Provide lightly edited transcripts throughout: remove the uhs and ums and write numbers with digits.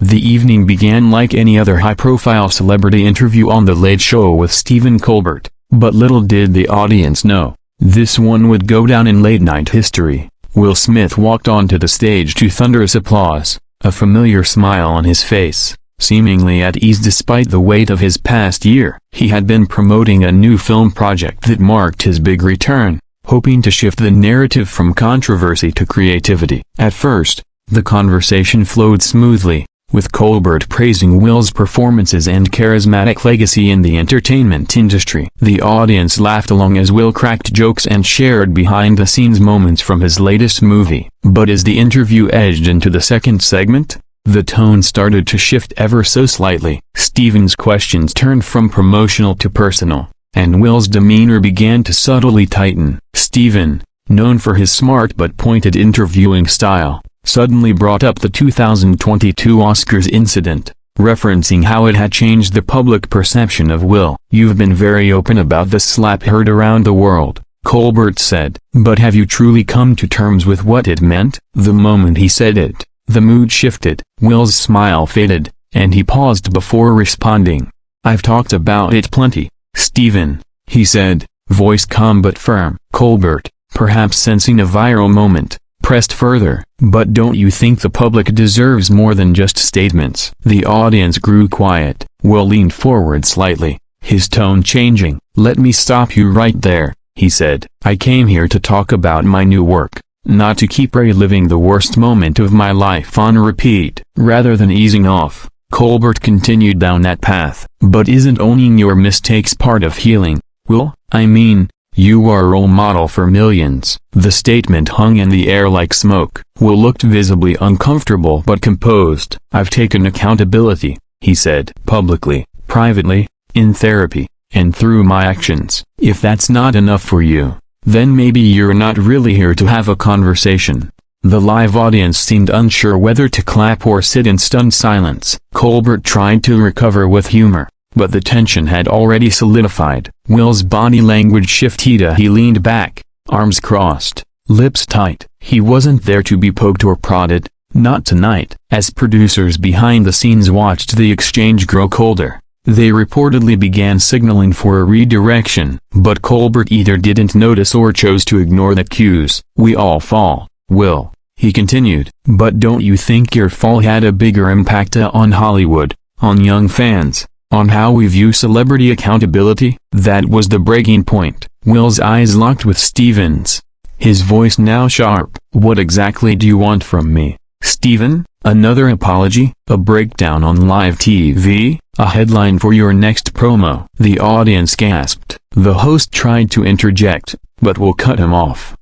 The evening began like any other high-profile celebrity interview on The Late Show with Stephen Colbert, but little did the audience know, this one would go down in late-night history. Will Smith walked onto the stage to thunderous applause, a familiar smile on his face, seemingly at ease despite the weight of his past year. He had been promoting a new film project that marked his big return, hoping to shift the narrative from controversy to creativity. At first, the conversation flowed smoothly, with Colbert praising Will's performances and charismatic legacy in the entertainment industry. The audience laughed along as Will cracked jokes and shared behind-the-scenes moments from his latest movie. But as the interview edged into the second segment, the tone started to shift ever so slightly. Stephen's questions turned from promotional to personal, and Will's demeanor began to subtly tighten. Stephen, known for his smart but pointed interviewing style, suddenly brought up the 2022 Oscars incident, referencing how it had changed the public perception of Will. "You've been very open about the slap heard around the world," Colbert said, "but have you truly come to terms with what it meant?" The moment he said it, the mood shifted. Will's smile faded, and he paused before responding. "I've talked about it plenty, Stephen," he said, voice calm but firm. Colbert, perhaps sensing a viral moment, pressed further, "But don't you think the public deserves more than just statements?" The audience grew quiet. Will leaned forward slightly, his tone changing. "Let me stop you right there," he said. "I came here to talk about my new work, not to keep reliving the worst moment of my life on repeat." Rather than easing off, Colbert continued down that path. "But isn't owning your mistakes part of healing, Will? I mean, you are a role model for millions." The statement hung in the air like smoke. Will looked visibly uncomfortable but composed. "I've taken accountability," he said, "publicly, privately, in therapy, and through my actions. If that's not enough for you, then maybe you're not really here to have a conversation." The live audience seemed unsure whether to clap or sit in stunned silence. Colbert tried to recover with humor, but the tension had already solidified. Will's body language shifted. He leaned back, arms crossed, lips tight. He wasn't there to be poked or prodded, not tonight. As producers behind the scenes watched the exchange grow colder, they reportedly began signaling for a redirection. But Colbert either didn't notice or chose to ignore the cues. "We all fall, Will," he continued, "but don't you think your fall had a bigger impact on Hollywood, on young fans, on how we view celebrity accountability?" That was the breaking point. Will's eyes locked with Stephen's, his voice now sharp. "What exactly do you want from me, Stephen? Another apology? A breakdown on live TV? A headline for your next promo?" The audience gasped. The host tried to interject, but Will cut him off.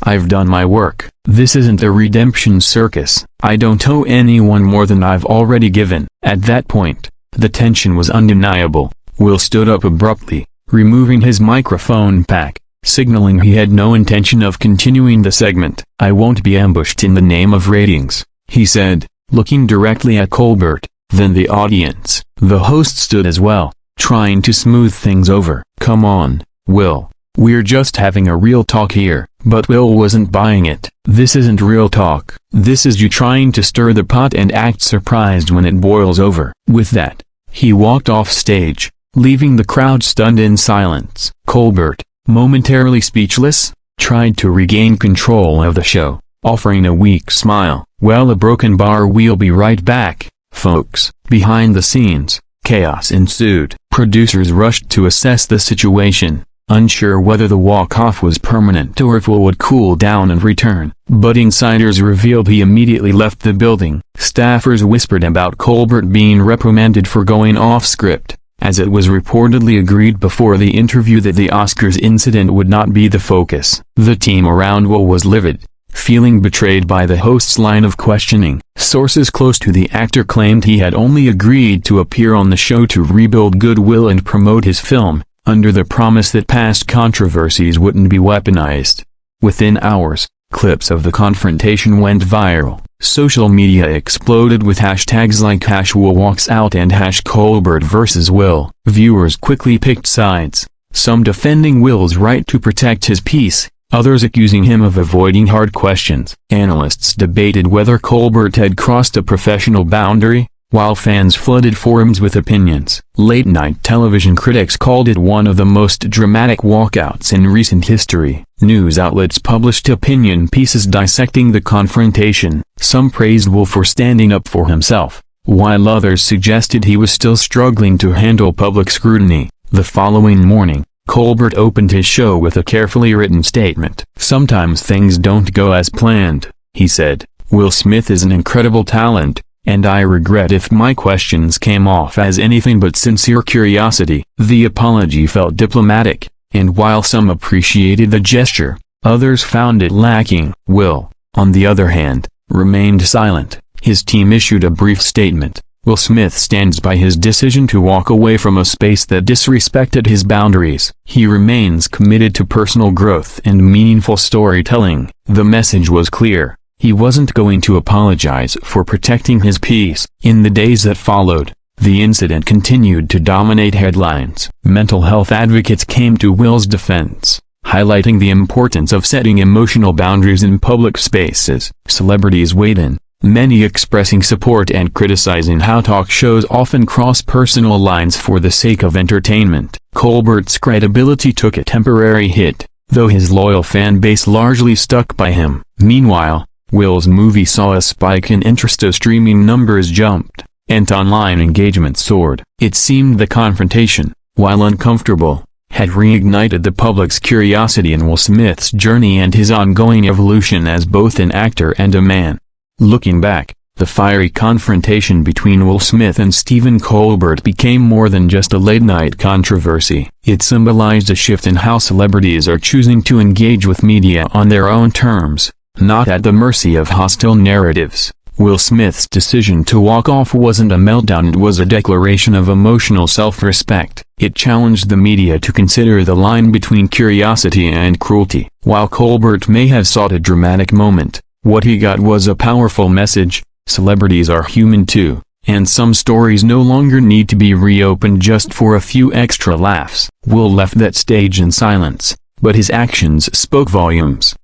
"I've done my work. This isn't a redemption circus. I don't owe anyone more than I've already given." At that point, the tension was undeniable. Will stood up abruptly, removing his microphone pack, signaling he had no intention of continuing the segment. "I won't be ambushed in the name of ratings," he said, looking directly at Colbert, then the audience. The host stood as well, trying to smooth things over. "Come on, Will. We're just having a real talk here." But Will wasn't buying it. "This isn't real talk. This is you trying to stir the pot and act surprised when it boils over." With that, he walked off stage, leaving the crowd stunned in silence. Colbert, momentarily speechless, tried to regain control of the show, offering a weak smile. "Well, a broken bar. We'll be right back, folks." Behind the scenes, chaos ensued. Producers rushed to assess the situation, unsure whether the walk-off was permanent or if Will would cool down and return. But insiders revealed he immediately left the building. Staffers whispered about Colbert being reprimanded for going off-script, as it was reportedly agreed before the interview that the Oscars incident would not be the focus. The team around Will was livid, feeling betrayed by the host's line of questioning. Sources close to the actor claimed he had only agreed to appear on the show to rebuild goodwill and promote his film, under the promise that past controversies wouldn't be weaponized. Within hours, clips of the confrontation went viral. Social media exploded with hashtags like #WillWalksOut and #Colbert vs. Will. Viewers quickly picked sides, some defending Will's right to protect his peace, others accusing him of avoiding hard questions. Analysts debated whether Colbert had crossed a professional boundary, while fans flooded forums with opinions. Late-night television critics called it one of the most dramatic walkouts in recent history. News outlets published opinion pieces dissecting the confrontation. Some praised Will for standing up for himself, while others suggested he was still struggling to handle public scrutiny. The following morning, Colbert opened his show with a carefully written statement. "Sometimes things don't go as planned," he said. "Will Smith is an incredible talent, and I regret if my questions came off as anything but sincere curiosity." The apology felt diplomatic, and while some appreciated the gesture, others found it lacking. Will, on the other hand, remained silent. His team issued a brief statement. Will Smith stands by his decision to walk away from a space that disrespected his boundaries. He remains committed to personal growth and meaningful storytelling. The message was clear. He wasn't going to apologize for protecting his peace. In the days that followed, the incident continued to dominate headlines. Mental health advocates came to Will's defense, highlighting the importance of setting emotional boundaries in public spaces. Celebrities weighed in, many expressing support and criticizing how talk shows often cross personal lines for the sake of entertainment. Colbert's credibility took a temporary hit, though his loyal fan base largely stuck by him. Meanwhile, Will's movie saw a spike in interest as streaming numbers jumped, and online engagement soared. It seemed the confrontation, while uncomfortable, had reignited the public's curiosity in Will Smith's journey and his ongoing evolution as both an actor and a man. Looking back, the fiery confrontation between Will Smith and Stephen Colbert became more than just a late-night controversy. It symbolized a shift in how celebrities are choosing to engage with media on their own terms, not at the mercy of hostile narratives. Will Smith's decision to walk off wasn't a meltdown, it was a declaration of emotional self-respect. It challenged the media to consider the line between curiosity and cruelty. While Colbert may have sought a dramatic moment, what he got was a powerful message. Celebrities are human too, and some stories no longer need to be reopened just for a few extra laughs. Will left that stage in silence, but his actions spoke volumes.